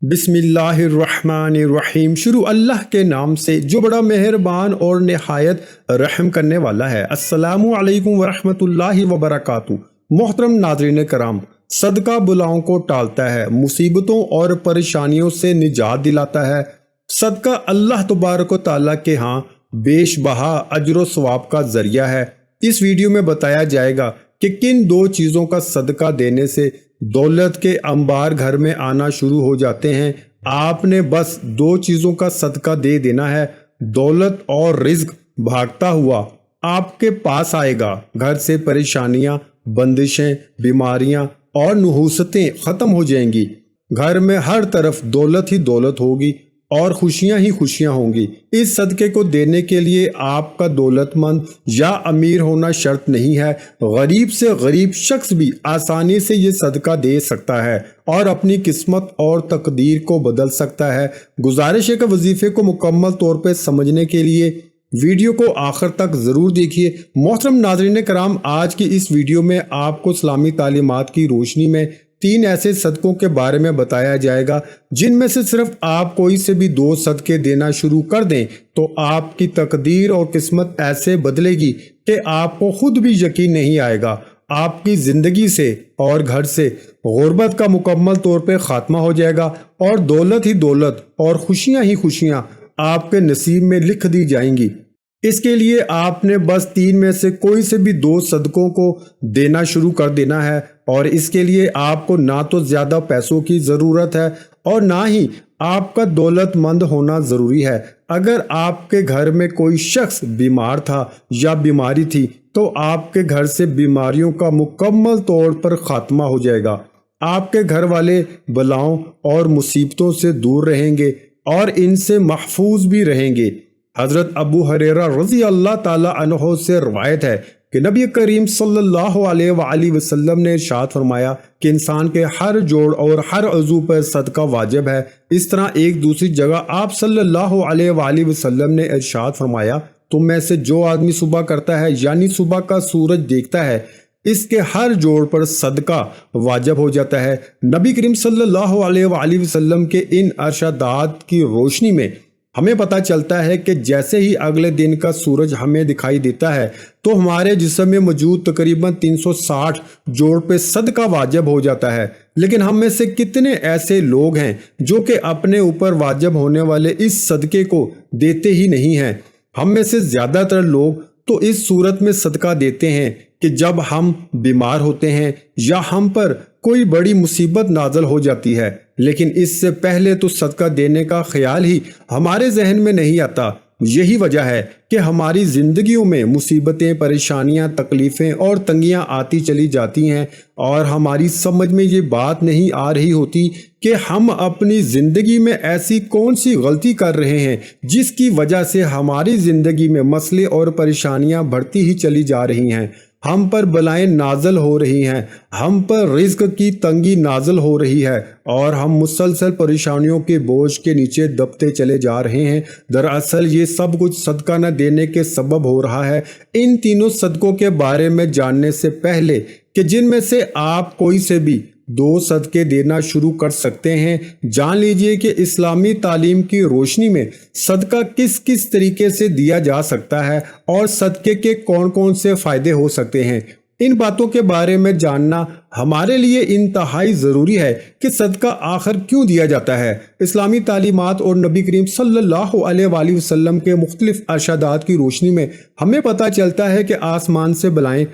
बिस्मिल्लाहिर्रहमानिर्रहीम। शुरू अल्लाह के नाम से जो बड़ा मेहरबान और निहायत रहम करने वाला है। अस्सलामु अलैकुम वरहमतुल्लाहि वबरकातुहू। मोहतरम नाज़रीन कराम, सदका बुलाओं को टालता है, मुसीबतों और परेशानियों से निजात दिलाता है। सदका अल्लाह तबारक व तआला के यहाँ बेशबहा अजर व सवाब का जरिया है। इस वीडियो में बताया जाएगा कि किन दो चीज़ों का सदका देने से दौलत के अंबार घर में आना शुरू हो जाते हैं। आपने बस दो चीज़ों का सदका दे देना है, दौलत और रिज्क भागता हुआ आपके पास आएगा। घर से परेशानियां, बंदिशें, बीमारियां और नुहूसतें ख़त्म हो जाएंगी। घर में हर तरफ दौलत ही दौलत होगी और खुशियां ही खुशियां होंगी। इस सदके को देने के लिए आपका दौलतमंद या अमीर होना शर्त नहीं है। गरीब से गरीब शख्स भी आसानी से ये सदका दे सकता है और अपनी किस्मत और तकदीर को बदल सकता है। गुजारिश है कि वजीफे को मुकम्मल तौर पर समझने के लिए वीडियो को आखिर तक ज़रूर देखिए। मोहतरम नाज़रीन कराम, आज की इस वीडियो में आपको इस्लामी तालीमात की रोशनी में तीन ऐसे सदकों के बारे में बताया जाएगा जिनमें से सिर्फ आप कोई से भी दो सदके देना शुरू कर दें तो आपकी तकदीर और किस्मत ऐसे बदलेगी कि आपको खुद भी यकीन नहीं आएगा। आपकी ज़िंदगी से और घर से गुर्बत का मुकम्मल तौर पे ख़ात्मा हो जाएगा और दौलत ही दौलत और खुशियाँ ही खुशियाँ आपके नसीब में लिख दी जाएंगी। इसके लिए आपने बस तीन में से कोई से भी दो सदकों को देना शुरू कर देना है और इसके लिए आपको ना तो ज़्यादा पैसों की ज़रूरत है और ना ही आपका दौलतमंद होना ज़रूरी है। अगर आपके घर में कोई शख्स बीमार था या बीमारी थी तो आपके घर से बीमारियों का मुकम्मल तौर पर ख़ात्मा हो जाएगा। आपके घर वाले बलाओं और मुसीबतों से दूर रहेंगे और इनसे महफूज भी रहेंगे। हज़रत अबू हुरैरा रज़ी अल्लाह ताला अन्हु से रवायत है कि नबी करीम सल्लल्लाहु अलैहि वसल्लम ने इरशाद फरमाया कि इंसान के हर जोड़ और हर अज़ू पर सदका वाजिब है। इस तरह एक दूसरी जगह आप सल्लल्लाहु अलैहि वसल्लम ने इरशाद फरमाया, तुम में से जो आदमी सुबह करता है यानी सुबह का सूरज देखता है, इसके हर जोड़ पर सदका वाजिब हो जाता है। नबी करीम सल्लल्लाहु अलैहि वसल्लम के इन अरशादात की रोशनी में हमें पता चलता है कि जैसे ही अगले दिन का सूरज हमें दिखाई देता है तो हमारे जिस्म में मौजूद तकरीबन 360 जोड़ पे सदका वाजिब हो जाता है। लेकिन हम में से कितने ऐसे लोग हैं जो कि अपने ऊपर वाजिब होने वाले इस सदके को देते ही नहीं हैं। हम में से ज़्यादातर लोग तो इस सूरत में सदका देते हैं कि जब हम बीमार होते हैं या हम पर कोई बड़ी मुसीबत नाज़िल हो जाती है, लेकिन इससे पहले तो सदका देने का ख्याल ही हमारे जहन में नहीं आता। यही वजह है कि हमारी ज़िंदगियों में मुसीबतें, परेशानियां, तकलीफ़ें और तंगियां आती चली जाती हैं और हमारी समझ में ये बात नहीं आ रही होती कि हम अपनी ज़िंदगी में ऐसी कौन सी गलती कर रहे हैं जिसकी वजह से हमारी ज़िंदगी में मसले और परेशानियां बढ़ती ही चली जा रही हैं। हम पर बलाएं नाज़िल हो रही हैं, हम पर रिज़्क की तंगी नाज़िल हो रही है और हम मुसलसल परेशानियों के बोझ के नीचे दबते चले जा रहे हैं। दरअसल ये सब कुछ सदका न देने के सबब हो रहा है। इन तीनों सदकों के बारे में जानने से पहले कि जिनमें से आप कोई से भी दो सदके देना शुरू कर सकते हैं, जान लीजिए कि इस्लामी तालीम की रोशनी में सदका किस किस तरीके से दिया जा सकता है और सदके के कौन कौन से फ़ायदे हो सकते हैं। इन बातों के बारे में जानना हमारे लिए इंतहाई ज़रूरी है कि सदका आखिर क्यों दिया जाता है। इस्लामी तालीमात और नबी करीम सल्लल्लाहु अलैहि वसल्लम के मुख्तलिफ अरशादात की रोशनी में हमें पता चलता है कि आसमान से बलाएँ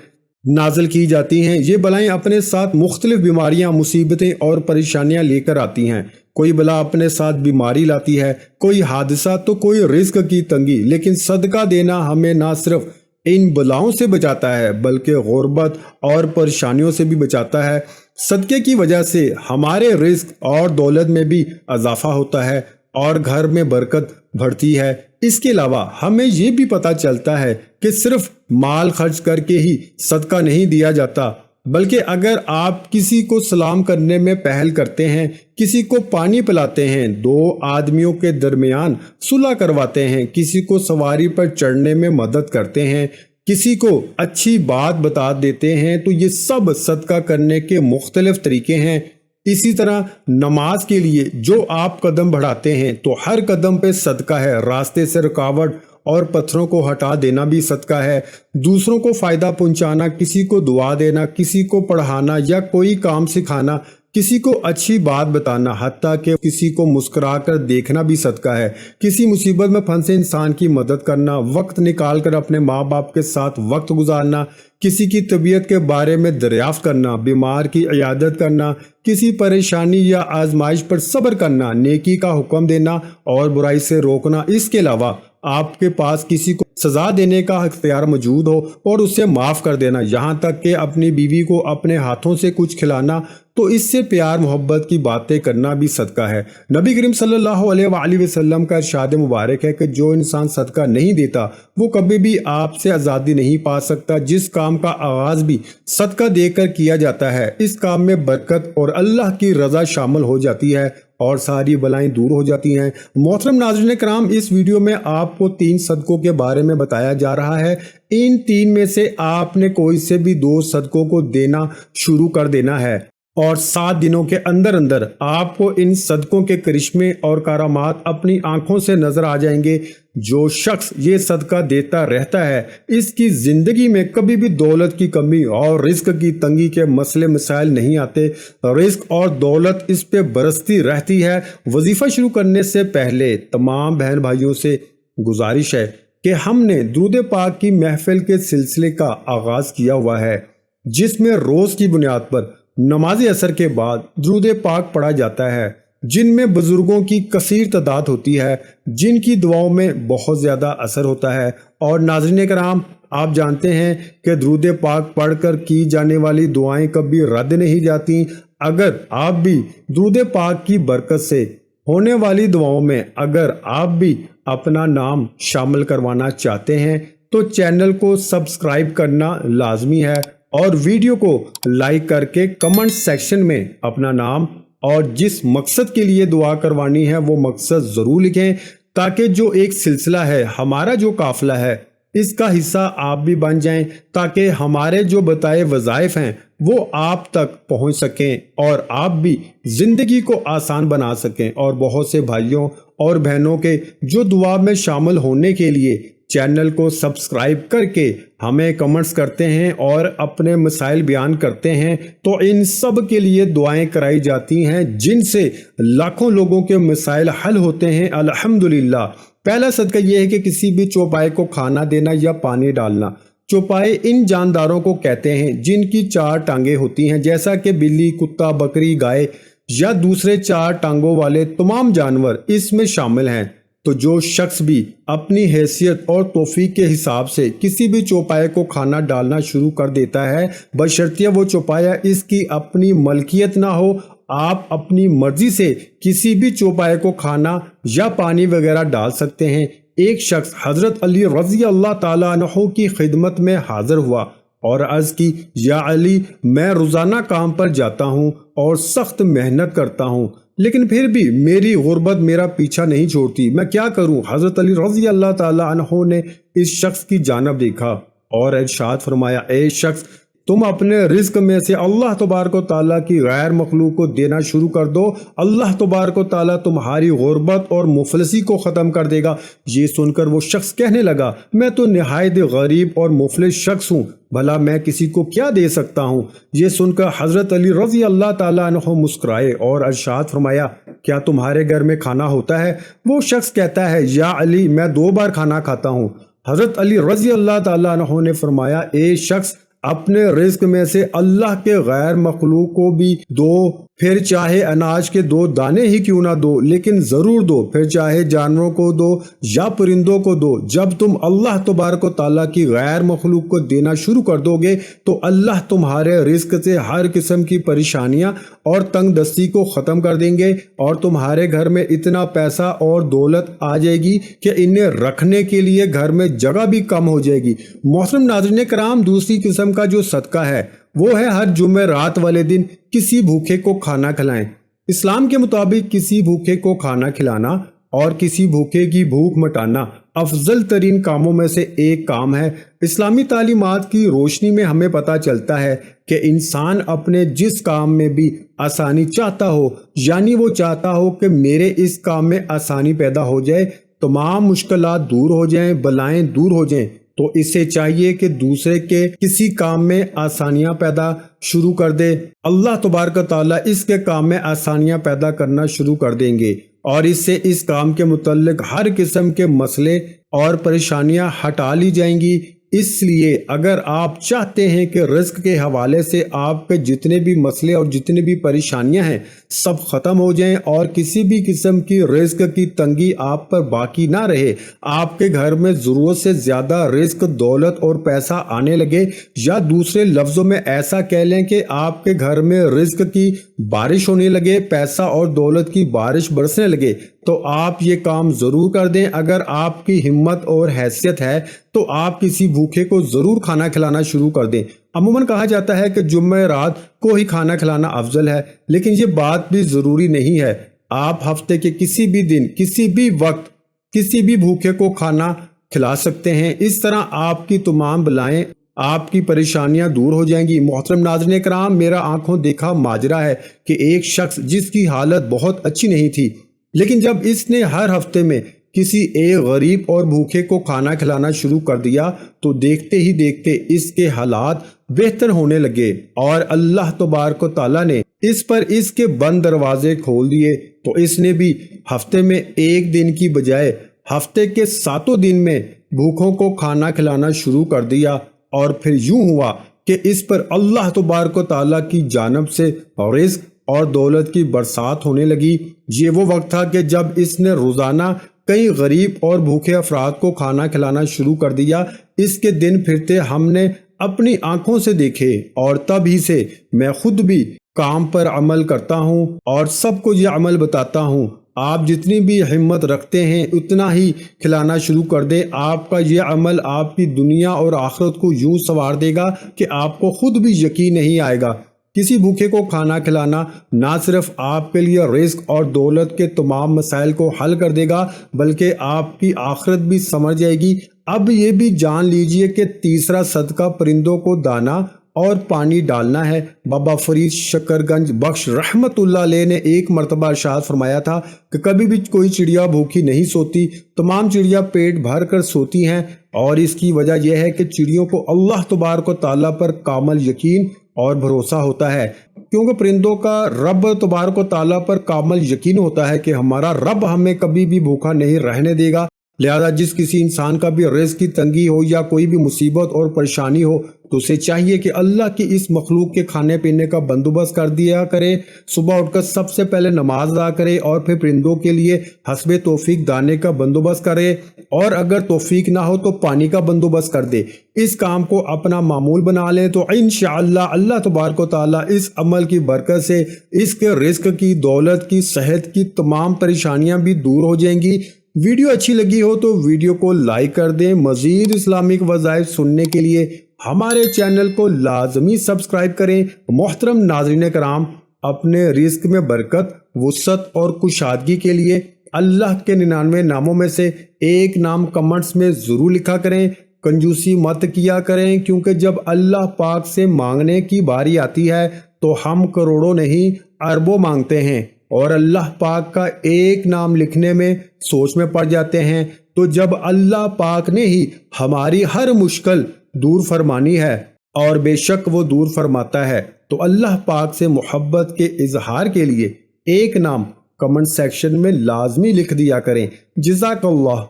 नाज़िल की जाती हैं। ये बलाएं अपने साथ मुख्तलिफ बीमारियां, मुसीबतें और परेशानियां लेकर आती हैं। कोई बला अपने साथ बीमारी लाती है, कोई हादसा तो कोई रिस्क की तंगी। लेकिन सदका देना हमें ना सिर्फ इन बलाओं से बचाता है बल्कि गुर्बत और परेशानियों से भी बचाता है। सदके की वजह से हमारे रिस्क और दौलत में भी इजाफा होता है और घर में बरकत बढ़ती है। इसके अलावा हमें ये भी पता चलता है कि सिर्फ माल खर्च करके ही सदका नहीं दिया जाता, बल्कि अगर आप किसी को सलाम करने में पहल करते हैं, किसी को पानी पिलाते हैं, दो आदमियों के दरमियान सुलह करवाते हैं, किसी को सवारी पर चढ़ने में मदद करते हैं, किसी को अच्छी बात बता देते हैं, तो ये सब सदका करने के मुख्तलिफ तरीके हैं। इसी तरह नमाज के लिए जो आप कदम बढ़ाते हैं तो हर कदम पे सदका है। रास्ते से रुकावट और पत्थरों को हटा देना भी सदका है। दूसरों को फायदा पहुंचाना, किसी को दुआ देना, किसी को पढ़ाना या कोई काम सिखाना, किसी को अच्छी बात बताना, हत्ता कि किसी को मुस्कुरा कर देखना भी सदका है। किसी मुसीबत में फंसे इंसान की मदद करना, वक्त निकाल कर अपने माँ बाप के साथ वक्त गुजारना, किसी की तबीयत के बारे में दरियाफ्त करना, बीमार की इयादत करना, किसी परेशानी या आजमाइश पर सब्र करना, नेकी का हुक्म देना और बुराई से रोकना। इसके अलावा आपके पास किसी को सजा देने का इख्तियार मौजूद हो और उसे माफ़ कर देना, यहाँ तक कि अपनी बीवी को अपने हाथों से कुछ खिलाना, तो इससे प्यार मोहब्बत की बातें करना भी सदका है। नबी करीम सल्लल्लाहु अलैहि वसल्लम का इरशाद मुबारक है कि जो इंसान सदका नहीं देता वो कभी भी आपसे आज़ादी नहीं पा सकता। जिस काम का आगाज़ भी सदका देकर किया जाता है, इस काम में बरकत और अल्लाह की रज़ा शामिल हो जाती है और सारी बलाएं दूर हो जाती हैं। मोहतरम नाज़रीन कराम, इस वीडियो में आपको 3 सदकों के बारे में बताया जा रहा है। इन 3 में से आपने कोई से भी 2 सदकों को देना शुरू कर देना है और 7 दिनों के अंदर अंदर आपको इन सदकों के करिश्मे और करामात अपनी आंखों से नजर आ जाएंगे। जो शख्स ये सदका देता रहता है, इसकी जिंदगी में कभी भी दौलत की कमी और रिस्क की तंगी के मसले मसाइल नहीं आते। रिस्क और दौलत इस पे बरसती रहती है। वजीफा शुरू करने से पहले तमाम बहन भाइयों से गुजारिश है कि हमने दुरूद पाक की महफिल के सिलसिले का आगाज किया हुआ है, जिसमें रोज की बुनियाद पर नमाज असर के बाद दुरूद पाक पढ़ा जाता है, जिनमें बुजुर्गों की कसीर तादाद होती है, जिनकी दुआओं में बहुत ज़्यादा असर होता है। और नाज़रीन कराम, आप जानते हैं कि दुरूद पाक पढ़कर की जाने वाली दुआएं कभी रद्द नहीं जाती। अगर आप भी दुरूद पाक की बरकत से होने वाली दुआओं में अगर आप भी अपना नाम शामिल करवाना चाहते हैं तो चैनल को सब्सक्राइब करना लाजमी है और वीडियो को लाइक करके कमेंट सेक्शन में अपना नाम और जिस मकसद के लिए दुआ करवानी है वो मकसद ज़रूर लिखें, ताकि जो एक सिलसिला है, हमारा जो काफिला है, इसका हिस्सा आप भी बन जाएं, ताकि हमारे जो बताए वज़ाइफ हैं वो आप तक पहुंच सकें और आप भी ज़िंदगी को आसान बना सकें। और बहुत से भाइयों और बहनों के जो दुआ में शामिल होने के लिए चैनल को सब्सक्राइब करके हमें कमेंट्स करते हैं और अपने मसाइल बयान करते हैं, तो इन सब के लिए दुआएं कराई जाती हैं, जिनसे लाखों लोगों के मसाइल हल होते हैं अल्हम्दुलिल्लाह। पहला सदका यह है कि किसी भी चौपाए को खाना देना या पानी डालना। चौपाए इन जानदारों को कहते हैं जिनकी 4 टांगें होती हैं, जैसा कि बिल्ली, कुत्ता, बकरी, गाय या दूसरे 4 टांगों वाले तमाम जानवर इसमें शामिल हैं। तो जो शख्स भी अपनी हैसियत और तौफीक के हिसाब से किसी भी चौपाए को खाना डालना शुरू कर देता है, बशर्तिया वो चौपाया इसकी अपनी मलकियत ना हो, आप अपनी मर्जी से किसी भी चौपाए को खाना या पानी वगैरह डाल सकते हैं। एक शख्स हजरत अली रजी अल्लाह ताला अन्हु की खिदमत में हाजिर हुआ और अर्ज की, या अली, मैं रोज़ाना काम पर जाता हूँ और सख्त मेहनत करता हूँ, लेकिन फिर भी मेरी गुर्बत मेरा पीछा नहीं छोड़ती, मैं क्या करूं। हजरत अली रज़ी अल्लाह ताला अन्हु ने इस शख्स की जानब देखा और इरशाद फरमाया, ए शख्स, तुम अपने रिज्क में से अल्लाह तबारक व तआला की गैर मखलूक को देना शुरू कर दो, अल्लाह तबारक व तआला तुम्हारी गुर्बत और मुफलसी को ख़त्म कर देगा। ये सुनकर वो शख्स कहने लगा, मैं तो निहायत गरीब और मुफलिस शख्स हूँ, भला मैं किसी को क्या दे सकता हूँ। ये सुनकर हज़रत अली रज़ी अल्लाह ताला अन्हु मुस्कुराए और इरशाद फरमाया, क्या तुम्हारे घर में खाना होता है? वो शख्स कहता है, या अली, मैं 2 बार खाना खाता हूँ। हज़रत अली रज़ी अल्लाह ताला अन्हु ने फरमाया, ए शख्स, अपने रिस्क में से अल्लाह के गैर मखलूक को भी दो, फिर चाहे अनाज के 2 दाने ही क्यों ना दो, लेकिन ज़रूर दो, फिर चाहे जानवरों को दो या परिंदों को दो। जब तुम अल्लाह तबारक व तआला की गैर मखलूक को देना शुरू कर दोगे तो अल्लाह तुम्हारे रिस्क से हर किस्म की परेशानियां और तंग दस्ती को ख़त्म कर देंगे और तुम्हारे घर में इतना पैसा और दौलत आ जाएगी कि इन्हें रखने के लिए घर में जगह भी कम हो जाएगी। मोहतरम नाज़रीन कराम, दूसरी किस्म का जो सदका है वो है हर जुमे रात वाले दिन किसी भूखे को खाना खिलाएं। इस्लाम के मुताबिक किसी भूखे को खाना खिलाना اور کسی بھوکے کی بھوک مٹانا افضل ترین کاموں میں سے ایک کام ہے۔ اسلامی تعلیمات کی روشنی میں ہمیں پتہ چلتا ہے کہ انسان اپنے جس کام میں بھی آسانی چاہتا ہو، یعنی وہ چاہتا ہو کہ میرے اس کام میں آسانی پیدا ہو جائے، تمام مشکلات دور ہو جائیں، بلائیں دور ہو جائیں، تو اسے چاہیے کہ دوسرے کے کسی کام میں آسانیاں پیدا شروع کر دے۔ اللہ تبارک و تعالیٰ اس کے کام میں آسانیاں پیدا کرنا شروع کر دیں گے اور اس سے اس کام کے متعلق ہر قسم کے مسئلے اور پریشانیاں ہٹا لی جائیں گی۔ اس لیے اگر آپ چاہتے ہیں کہ رزق کے حوالے سے آپ کے جتنے بھی مسئلے اور جتنے بھی پریشانیاں ہیں سب ختم ہو جائیں اور کسی بھی قسم کی رزق کی تنگی آپ پر باقی نہ رہے، آپ کے گھر میں ضرورت سے زیادہ رزق، دولت اور پیسہ آنے لگے، یا دوسرے لفظوں میں ایسا کہہ لیں کہ آپ کے گھر میں رزق کی بارش ہونے لگے، پیسہ اور دولت کی بارش برسنے لگے، تو آپ یہ کام ضرور کر دیں۔ اگر آپ کی ہمت اور حیثیت ہے تو آپ کسی بھوکے کو ضرور کھانا کھلانا شروع کر دیں۔ عموماً کہا جاتا ہے کہ جمعہ رات کو ہی کھانا کھلانا افضل ہے، لیکن یہ بات بھی ضروری نہیں ہے۔ آپ ہفتے کے کسی بھی دن، کسی بھی وقت، کسی بھی بھوکے کو کھانا کھلا سکتے ہیں۔ اس طرح آپ کی تمام بلائیں، آپ کی پریشانیاں دور ہو جائیں گی۔ محترم ناظرین کرام، میرا آنکھوں دیکھا ماجرا ہے کہ ایک شخص جس کی حالت بہت اچھی نہیں تھی، لیکن جب اس نے ہر ہفتے میں کسی ایک غریب اور بھوکے کو کھانا کھلانا شروع کر دیا تو دیکھتے ہی دیکھتے اس کے حالات بہتر ہونے لگے اور اللہ تبارک و تعالیٰ نے اس پر اس کے بند دروازے کھول دیے، تو اس نے بھی ہفتے میں ایک دن کی بجائے ہفتے کے 7 دن میں بھوکوں کو کھانا کھلانا شروع کر دیا، اور پھر یوں ہوا کہ اس پر اللہ تبارک و تعالیٰ کی جانب سے رزق اور دولت کی برسات ہونے لگی۔ یہ وہ وقت تھا کہ جب اس نے روزانہ کئی غریب اور بھوکے افراد کو کھانا کھلانا شروع کر دیا۔ اس کے دن پھرتے ہم نے اپنی آنکھوں سے دیکھے، اور تب ہی سے میں خود بھی کام پر عمل کرتا ہوں اور سب کو یہ عمل بتاتا ہوں۔ آپ جتنی بھی ہمت رکھتے ہیں اتنا ہی کھلانا شروع کر دیں۔ آپ کا یہ عمل آپ کی دنیا اور آخرت کو یوں سنوار دے گا کہ آپ کو خود بھی یقین نہیں آئے گا۔ کسی بھوکے کو کھانا کھلانا نہ صرف آپ کے لیے رزق اور دولت کے تمام مسائل کو حل کر دے گا، بلکہ آپ کی آخرت بھی سمجھ جائے گی۔ اب یہ بھی جان لیجئے کہ تیسرا صدقہ پرندوں کو دانا اور پانی ڈالنا ہے۔ بابا فرید شکر گنج بخش رحمت اللہ علیہ نے ایک مرتبہ ارشاد فرمایا تھا کہ کبھی بھی کوئی چڑیا بھوکی نہیں سوتی، تمام چڑیا پیٹ بھر کر سوتی ہیں، اور اس کی وجہ یہ ہے کہ چڑیوں کو اللہ تبارک و تعالیٰ پر کامل یقین اور بھروسہ ہوتا ہے، کیونکہ پرندوں کا رب تبارک و تعالیٰ پر کامل یقین ہوتا ہے کہ ہمارا رب ہمیں کبھی بھی بھوکا نہیں رہنے دے گا۔ لہذا جس کسی انسان کا بھی رزق کی تنگی ہو یا کوئی بھی مصیبت اور پریشانی ہو تو اسے چاہیے کہ اللہ کی اس مخلوق کے کھانے پینے کا بندوبست کر دیا کرے۔ صبح اٹھ کر سب سے پہلے نماز ادا کرے اور پھر پرندوں کے لیے حسب توفیق دانے کا بندوبست کرے، اور اگر توفیق نہ ہو تو پانی کا بندوبست کر دے۔ اس کام کو اپنا معمول بنا لیں تو انشاءاللہ اللہ تبارک و تعالیٰ اس عمل کی برکت سے اس کے رزق کی، دولت کی، صحت کی تمام پریشانیاں بھی دور ہو جائیں گی۔ ویڈیو اچھی لگی ہو تو ویڈیو کو لائک کر دیں۔ مزید اسلامک وظائف سننے کے لیے ہمارے چینل کو لازمی سبسکرائب کریں۔ محترم ناظرین کرام، اپنے رزق میں برکت، وسعت اور کشادگی کے لیے اللہ کے 99 ناموں میں سے ایک نام کمنٹس میں ضرور لکھا کریں۔ کنجوسی مت کیا کریں، کیونکہ جب اللہ پاک سے مانگنے کی باری آتی ہے تو ہم کروڑوں نہیں اربوں مانگتے ہیں، اور اللہ پاک کا ایک نام لکھنے میں سوچ میں پڑ جاتے ہیں۔ تو جب اللہ پاک نے ہی ہماری ہر مشکل دور فرمانی ہے، اور بے شک وہ دور فرماتا ہے، تو اللہ پاک سے محبت کے اظہار کے لیے ایک نام کمنٹ سیکشن میں لازمی لکھ دیا کریں۔ جزاک اللہ۔